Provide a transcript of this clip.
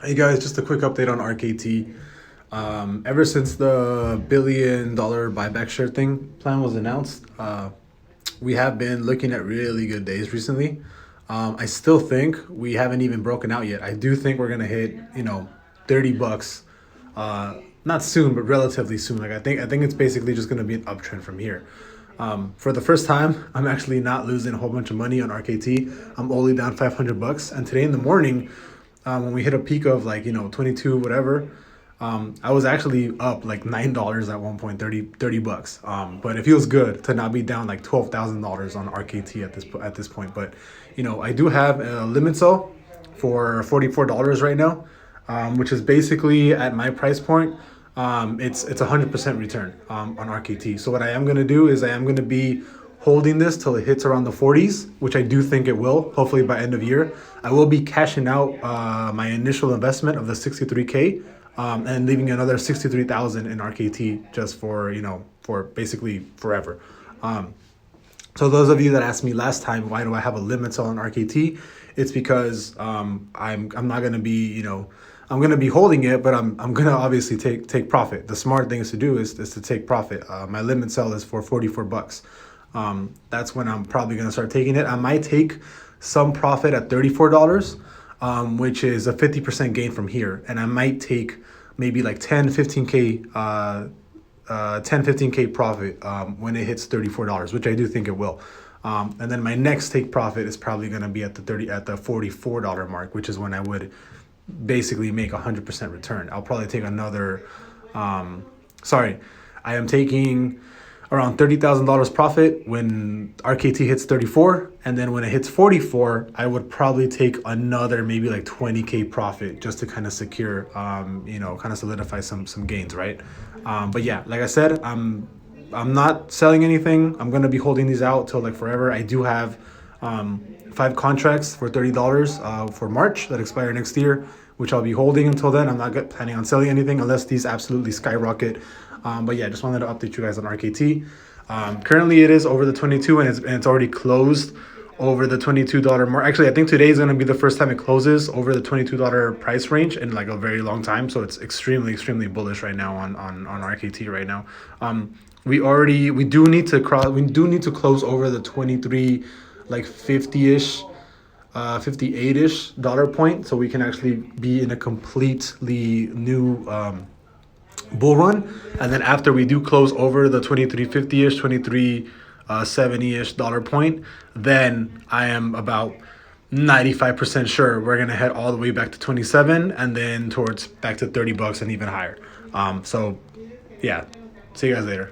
Hey guys, just a quick update on RKT. Ever since the $1 billion buyback share thing plan was announced, we have been looking at really good days recently. I still think we haven't even broken out yet. I do think we're gonna hit, $30. Not soon, but relatively soon. I think it's basically just gonna be an uptrend from here. For the first time, I'm actually not losing a whole bunch of money on RKT. I'm only down $500. And today in the morning, when we hit a peak of 22 whatever, I was actually up like $9 at one point, 30 bucks. But it feels good to not be down like $12,000 on RKT at this point. But I do have a limit sell for $44 right now, which is basically at my price point. It's 100% return on RKT. So what I am gonna do is I am gonna be holding this till it hits around the 40s, which I do think it will. Hopefully by end of year, I will be cashing out my initial investment of the 63K, and leaving another 63,000 in RKT just for basically forever. So those of you that asked me last time, why do I have a limit on RKT? It's because I'm not gonna be I'm gonna be holding it, but I'm gonna obviously take profit. The smart thing is to do is to take profit. My limit sell is for $44. That's when I'm probably gonna start taking it. I might take some profit at $34, which is a 50% gain from here, and I might take maybe like 10 15k profit when it hits $34, which I do think it will. And then my next take profit is probably going to be at the $44 mark, which is when I would basically make 100% return. I'll probably take another. Sorry, I am taking around $30,000 profit when RKT hits 34, and then when it hits 44, I would probably take another maybe like 20k profit just to kind of secure, kind of solidify some gains, right? But yeah, like I said, I'm not selling anything. I'm gonna be holding these out till like forever. I do have 5 contracts for $30 for March that expire next year, which I'll be holding until then. I'm not planning on selling anything unless these absolutely skyrocket. But yeah, just wanted to update you guys on RKT. Currently, it is over the 22, and it's already closed over the $22 mark. Actually, I think today is going to be the first time it closes over the $22 price range in like a very long time. So it's extremely bullish right now on RKT right now. We do need to close over the 23 like 50ish 58ish dollar point, so we can actually be in a completely new bull run. And then after we do close over the 2350ish 2370ish dollar point, then I am about 95% sure we're gonna head all the way back to 27, and then towards back to $30 and even higher. So yeah, see you guys later.